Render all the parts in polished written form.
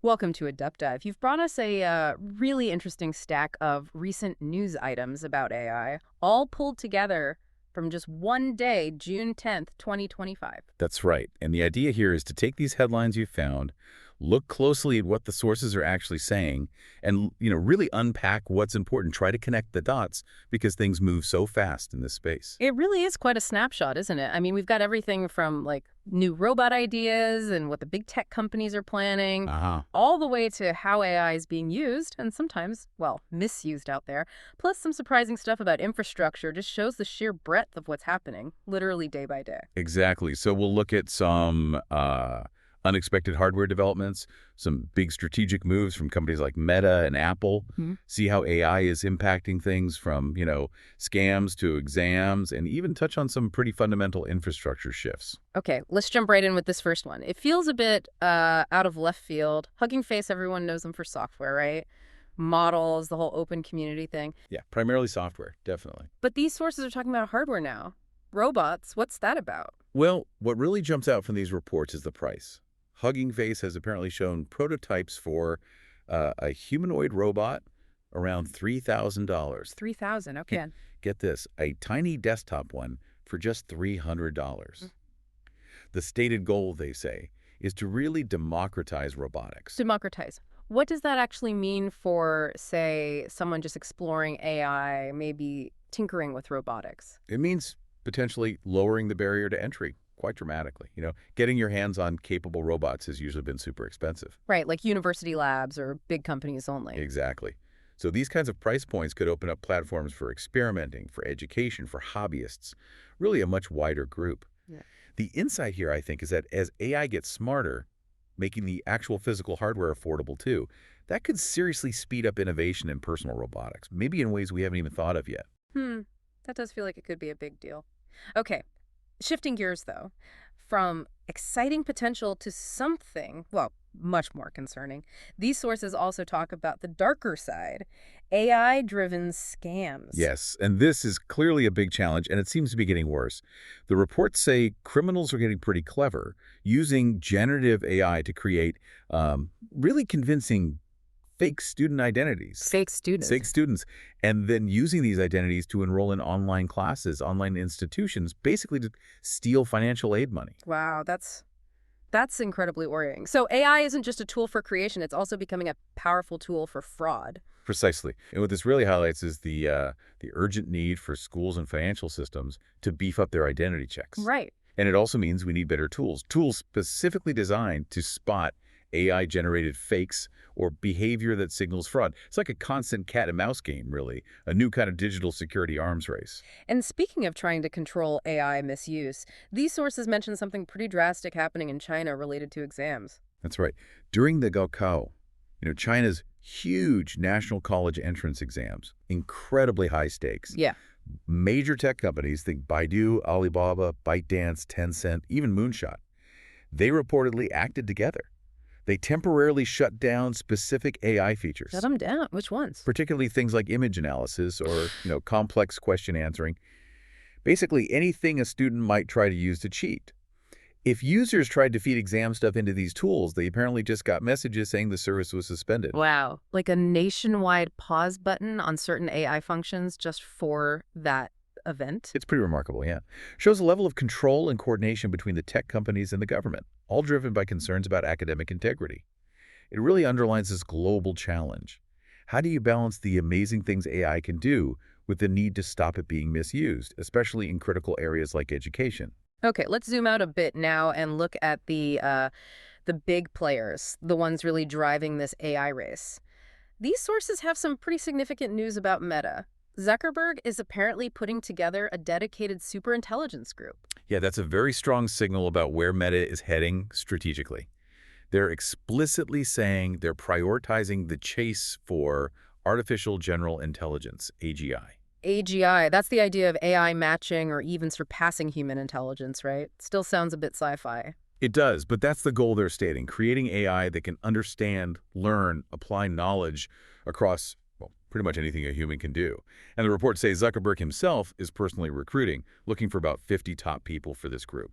Welcome to a Deep Dive. You've brought us a really interesting stack of recent news items about AI, all pulled together from just one day, June 10th, 2025. That's right. And the idea here is to take these headlines you found, look closely at what the sources are actually saying, and really unpack what's important. Try to connect the dots because things move so fast in this space. It really is quite a snapshot, isn't it? I mean, we've got everything from like new robot ideas and what the big tech companies are planning, Uh-huh. all the way to how AI is being used and sometimes, well, misused out there. Plus some surprising stuff about infrastructure just shows the sheer breadth of what's happening, literally day by day. Exactly. So we'll look at some unexpected hardware developments, some big strategic moves from companies like Meta and Apple, see how AI is impacting things from, scams to exams, and even touch on some pretty fundamental infrastructure shifts. Okay, let's jump right in with this first one. It feels a bit out of left field. Hugging Face, everyone knows them for software, right? Models, the whole open community thing. Yeah, primarily software, definitely. But these sources are talking about hardware now. Robots, what's that about? Well, what really jumps out from these reports is the price. Hugging Face has apparently shown prototypes for a humanoid robot around $3,000. 3,000, okay. Get this, a tiny desktop one for just $300. The stated goal, they say, is to really democratize robotics. Democratize. What does that actually mean for, say, someone just exploring AI, maybe tinkering with robotics? It means potentially lowering the barrier to entry quite dramatically. Getting your hands on capable robots has usually been super expensive. Right, like university labs or big companies only. Exactly. So these kinds of price points could open up platforms for experimenting, for education, for hobbyists, really a much wider group. Yeah. The insight here, I think, is that as AI gets smarter, making the actual physical hardware affordable too, that could seriously speed up innovation in personal robotics, maybe in ways we haven't even thought of yet. That does feel like it could be a big deal. Okay, shifting gears though, from exciting potential to something, well, much more concerning. These sources also talk about the darker side, AI-driven scams. Yes, and this is clearly a big challenge, and it seems to be getting worse. The reports say criminals are getting pretty clever, using generative AI to create really convincing fake student identities. Fake students. Fake students, and then using these identities to enroll in online classes, online institutions, basically to steal financial aid money. Wow, that's incredibly worrying. So AI isn't just a tool for creation, it's also becoming a powerful tool for fraud. Precisely. And what this really highlights is the urgent need for schools and financial systems to beef up their identity checks. Right. And it also means we need better tools specifically designed to spot AI-generated fakes or behavior that signals fraud. It's like a constant cat-and-mouse game, really, a new kind of digital security arms race. And speaking of trying to control AI misuse, these sources mention something pretty drastic happening in China related to exams. That's right. During the Gaokao, China's huge national college entrance exams, incredibly high stakes. Yeah. Major tech companies, think Baidu, Alibaba, ByteDance, Tencent, even Moonshot, they reportedly acted together. They temporarily shut down specific AI features. Shut them down. Which ones? Particularly things like image analysis or, complex question answering. Basically, anything a student might try to use to cheat. If users tried to feed exam stuff into these tools, they apparently just got messages saying the service was suspended. Wow. Like a nationwide pause button on certain AI functions just for that event? It's pretty remarkable, yeah. Shows a level of control and coordination between the tech companies and the government, all driven by concerns about academic integrity. It really underlines this global challenge. How do you balance the amazing things AI can do with the need to stop it being misused, especially in critical areas like education? Okay, let's zoom out a bit now and look at the big players, the ones really driving this AI race. These sources have some pretty significant news about Meta. Zuckerberg is apparently putting together a dedicated superintelligence group. Yeah, that's a very strong signal about where Meta is heading strategically. They're explicitly saying they're prioritizing the chase for artificial general intelligence, AGI. AGI, that's the idea of AI matching or even surpassing human intelligence, right? Still sounds a bit sci-fi. It does, but that's the goal they're stating, creating AI that can understand, learn, apply knowledge across, well, pretty much anything a human can do. And the reports say Zuckerberg himself is personally recruiting, looking for about 50 top people for this group.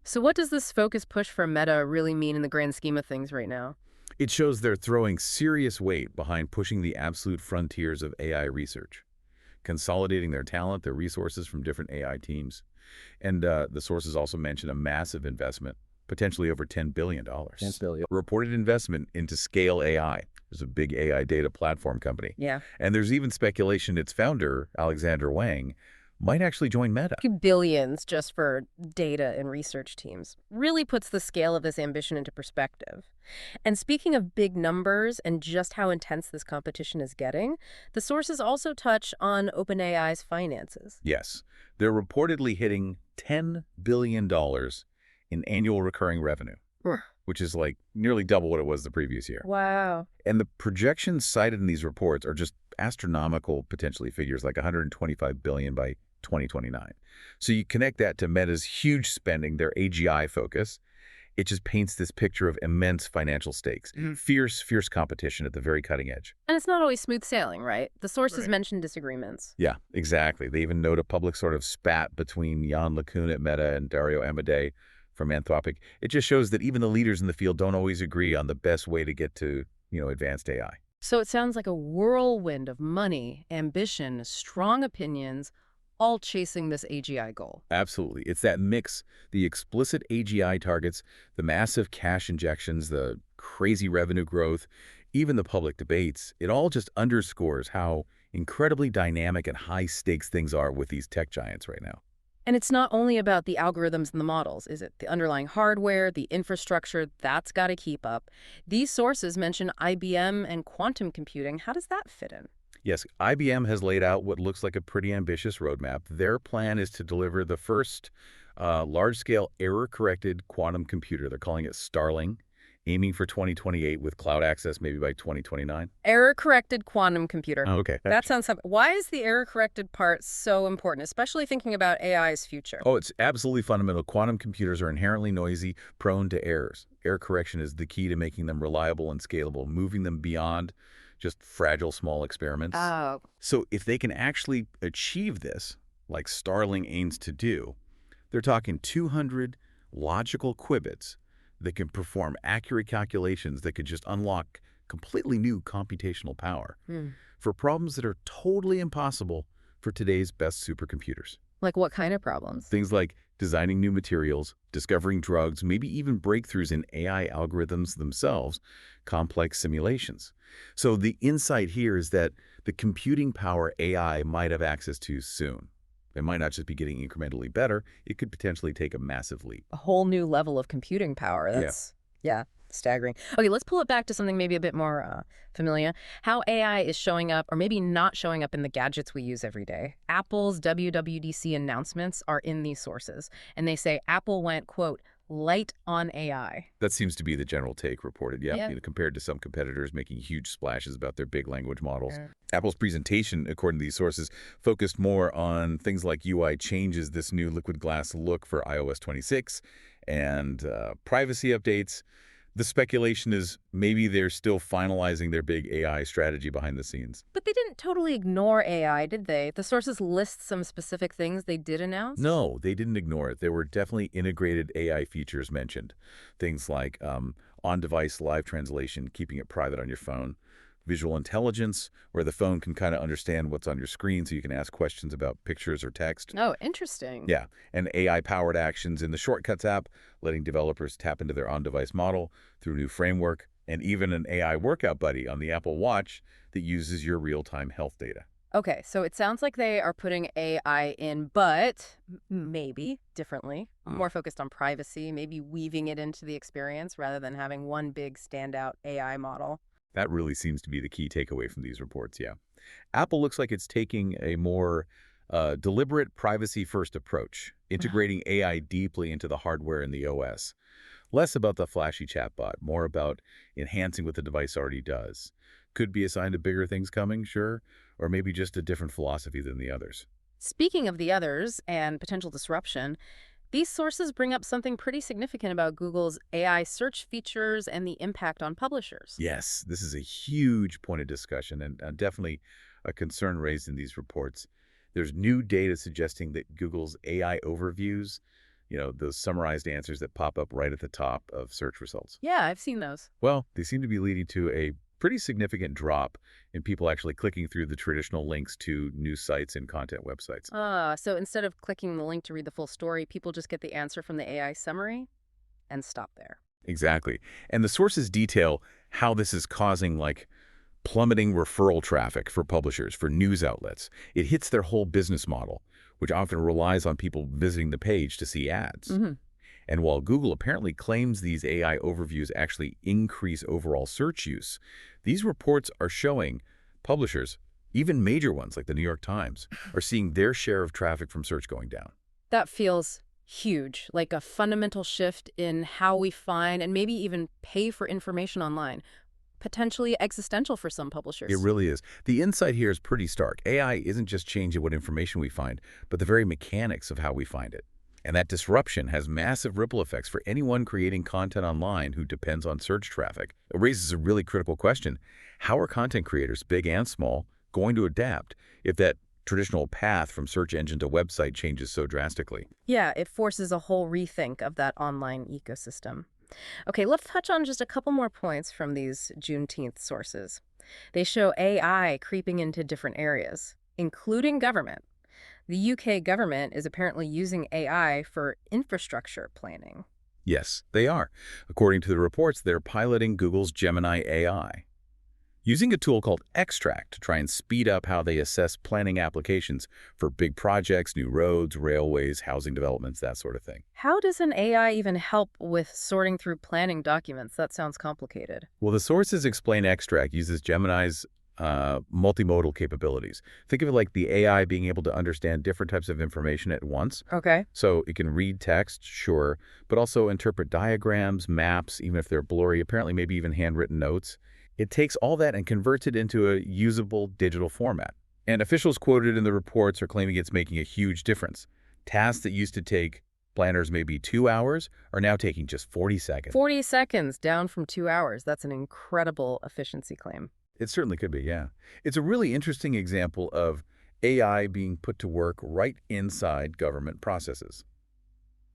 So what does this focus push for Meta really mean in the grand scheme of things right now? It shows they're throwing serious weight behind pushing the absolute frontiers of AI research, consolidating their talent, their resources from different AI teams. And the sources also mention a massive investment, potentially over $10 billion. 10 billion. Reported investment into Scale AI. There's a big AI data platform company. Yeah. And there's even speculation its founder, Alexander Wang, might actually join Meta. Billions just for data and research teams really puts the scale of this ambition into perspective. And speaking of big numbers and just how intense this competition is getting, the sources also touch on OpenAI's finances. Yes, they're reportedly hitting $10 billion in annual recurring revenue, which is like nearly double what it was the previous year. Wow. And the projections cited in these reports are just astronomical, potentially figures like $125 billion by 2029. So you connect that to Meta's huge spending, their AGI focus, it just paints this picture of immense financial stakes, fierce competition at the very cutting edge. And it's not always smooth sailing, right? The sources mention disagreements. Yeah, exactly. They even note a public sort of spat between Jan LeCun at Meta and Dario Amodei from Anthropic. It just shows that even the leaders in the field don't always agree on the best way to get to, advanced AI. So it sounds like a whirlwind of money, ambition, strong opinions, all chasing this AGI goal. Absolutely. It's that mix, the explicit AGI targets, the massive cash injections, the crazy revenue growth, even the public debates. It all just underscores how incredibly dynamic and high stakes things are with these tech giants right now. And it's not only about the algorithms and the models, is it? The underlying hardware, the infrastructure, that's got to keep up. These sources mention IBM and quantum computing. How does that fit in? Yes, IBM has laid out what looks like a pretty ambitious roadmap. Their plan is to deliver the first large-scale error-corrected quantum computer. They're calling it Starling, aiming for 2028 with cloud access maybe by 2029. Error-corrected quantum computer. Oh, okay. That sounds something. Why is the error-corrected part so important, especially thinking about AI's future? Oh, it's absolutely fundamental. Quantum computers are inherently noisy, prone to errors. Error correction is the key to making them reliable and scalable, moving them beyond just fragile small experiments. Oh. So if they can actually achieve this, like Starling aims to do, they're talking 200 logical qubits that can perform accurate calculations that could just unlock completely new computational power for problems that are totally impossible for today's best supercomputers. Like what kind of problems? Things like designing new materials, discovering drugs, maybe even breakthroughs in AI algorithms themselves, complex simulations. So the insight here is that the computing power AI might have access to soon. It might not just be getting incrementally better, it could potentially take a massive leap. A whole new level of computing power. That's, yeah, staggering. Okay, let's pull it back to something maybe a bit more familiar. How AI is showing up, or maybe not showing up in the gadgets we use every day. Apple's WWDC announcements are in these sources, and they say Apple went, quote, light on AI. That seems to be the general take reported, compared to some competitors making huge splashes about their big language models. Apple's presentation, according to these sources, focused more on things like UI changes, this new liquid glass look for iOS 26, and privacy updates. The speculation is maybe they're still finalizing their big AI strategy behind the scenes. But they didn't totally ignore AI, did they? The sources list some specific things they did announce? No, they didn't ignore it. There were definitely integrated AI features mentioned. Things like on-device live translation, keeping it private on your phone, visual intelligence, where the phone can kind of understand what's on your screen so you can ask questions about pictures or text. Oh, interesting. Yeah, and AI-powered actions in the Shortcuts app, letting developers tap into their on-device model through new framework, and even an AI workout buddy on the Apple Watch that uses your real-time health data. Okay, so it sounds like they are putting AI in, but maybe differently, more focused on privacy, maybe weaving it into the experience rather than having one big standout AI model. That really seems to be the key takeaway from these reports, yeah. Apple looks like it's taking a more deliberate privacy-first approach, integrating AI deeply into the hardware and the OS. Less about the flashy chatbot, more about enhancing what the device already does. Could be a sign of bigger things coming, sure, or maybe just a different philosophy than the others. Speaking of the others and potential disruption, these sources bring up something pretty significant about Google's AI search features and the impact on publishers. Yes, this is a huge point of discussion and definitely a concern raised in these reports. There's new data suggesting that Google's AI overviews, those summarized answers that pop up right at the top of search results. Yeah, I've seen those. Well, they seem to be leading to a pretty significant drop in people actually clicking through the traditional links to news sites and content websites. So instead of clicking the link to read the full story, people just get the answer from the AI summary and stop there. Exactly. And the sources detail how this is causing, like, plummeting referral traffic for publishers, for news outlets. It hits their whole business model, which often relies on people visiting the page to see ads. Hmm. And while Google apparently claims these AI overviews actually increase overall search use, these reports are showing publishers, even major ones like the New York Times, are seeing their share of traffic from search going down. That feels huge, like a fundamental shift in how we find and maybe even pay for information online. Potentially existential for some It publishers. really is. The insight here is pretty stark. AI isn't just changing what information we find, but the very mechanics of how we find it. And that disruption has massive ripple effects for anyone creating content online who depends on search traffic. It raises a really critical question. How are content creators, big and small, going to adapt if that traditional path from search engine to website changes so drastically? Yeah, it forces a whole rethink of that online ecosystem. Okay, let's touch on just a couple more points from these Juneteenth sources. They show AI creeping into different areas, including government. The UK government is apparently using AI for infrastructure planning. Yes, they are. According to the reports, they're piloting Google's Gemini AI, using a tool called Extract to try and speed up how they assess planning applications for big projects, new roads, railways, housing developments, that sort of thing. How does an AI even help with sorting through planning documents? That sounds complicated. Well, the sources explain Extract uses Gemini's multimodal capabilities. Think of it like the AI being able to understand different types of information at once. Okay. So it can read text, sure, but also interpret diagrams, maps, even if they're blurry, apparently maybe even handwritten notes. It takes all that and converts it into a usable digital format. And officials quoted in the reports are claiming it's making a huge difference. Tasks that used to take planners maybe 2 hours are now taking just 40 seconds. 40 seconds down from 2 hours. That's an incredible efficiency claim. It certainly could be, yeah. It's a really interesting example of AI being put to work right inside government processes.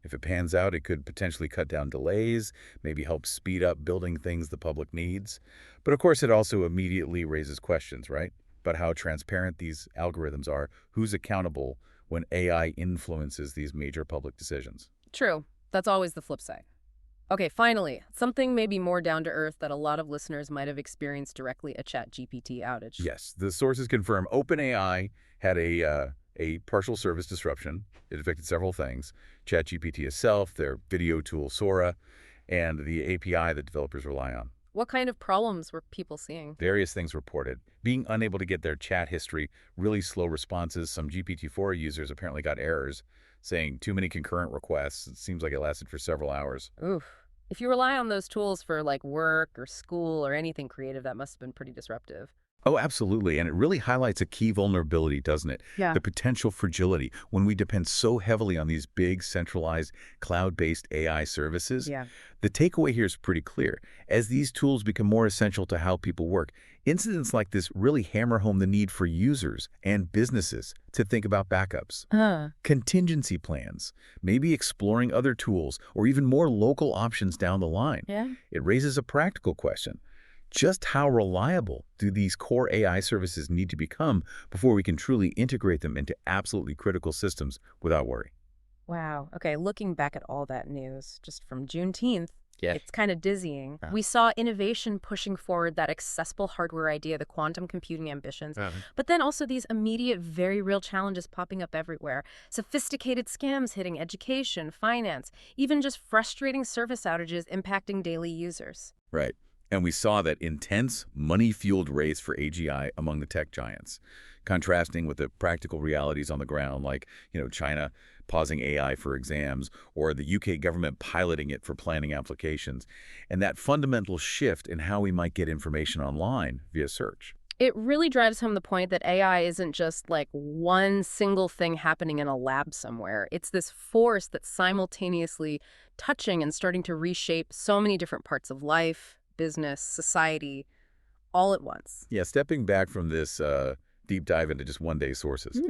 If it pans out, it could potentially cut down delays, maybe help speed up building things the public needs. But of course, it also immediately raises questions, right? About how transparent these algorithms are, who's accountable when AI influences these major public decisions. True. That's always the flip side. Okay, finally, something maybe more down to earth that a lot of listeners might have experienced directly, a ChatGPT outage. Yes, the sources confirm OpenAI had a partial service disruption. It affected several things: ChatGPT itself, their video tool Sora, and the API that developers rely on. What kind of problems were people seeing? Various things reported. Being unable to get their chat history, really slow responses. Some GPT-4 users apparently got errors saying too many concurrent requests. It seems like it lasted for several hours. Oof. If you rely on those tools for like work or school or anything creative, that must have been pretty disruptive. Oh, absolutely. And it really highlights a key vulnerability, doesn't it? Yeah. The potential fragility when we depend so heavily on these big, centralized, cloud-based AI services. Yeah. The takeaway here is pretty clear. As these tools become more essential to how people work, incidents like this really hammer home the need for users and businesses to think about backups, contingency plans, maybe exploring other tools, or even more local options down the line. Yeah. It raises a practical question. Just how reliable do these core AI services need to become before we can truly integrate them into absolutely critical systems without worry? Wow. Okay, looking back at all that news just from Juneteenth, Yeah. it's kind of dizzying. Yeah. We saw innovation pushing forward that accessible hardware idea, the quantum computing ambitions, but then also these immediate, very real challenges popping up everywhere. Sophisticated scams hitting education, finance, even just frustrating service outages impacting daily users. Right. And we saw that intense, money-fueled race for AGI among the tech giants, contrasting with the practical realities on the ground, like, China pausing AI for exams, or the UK government piloting it for planning applications, and that fundamental shift in how we might get information online via search. It really drives home the point that AI isn't just like one single thing happening in a lab somewhere. It's this force that's simultaneously touching and starting to reshape so many different parts of life, business, society, all at once. Yeah, stepping back from this deep dive into just one-day sources.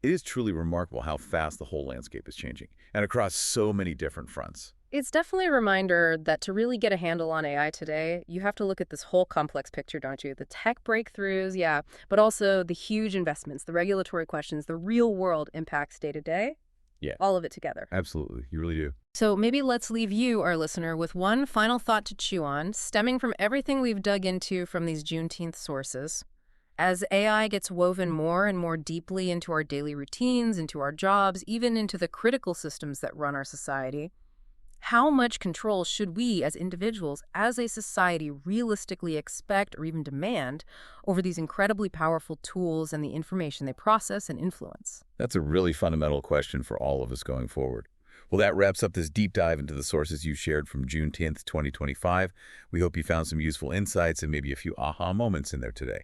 It is truly remarkable how fast the whole landscape is changing, and across so many different fronts. It's definitely a reminder that to really get a handle on AI today, you have to look at this whole complex picture, don't you? The tech breakthroughs, yeah, but also the huge investments, the regulatory questions, the real world impacts day to day, Yeah, all of it together. absolutely. You really do. So maybe let's leave you, our listener, with one final thought to chew on, stemming from everything we've dug into from these Juneteenth sources. As AI gets woven more and more deeply into our daily routines, into our jobs, even into the critical systems that run our society, how much control should we as individuals, as a society, realistically expect or even demand over these incredibly powerful tools and the information they process and influence? That's a really fundamental question for all of us going forward. Well, that wraps up this deep dive into the sources you shared from June 10th, 2025. We hope you found some useful insights and maybe a few aha moments in there today.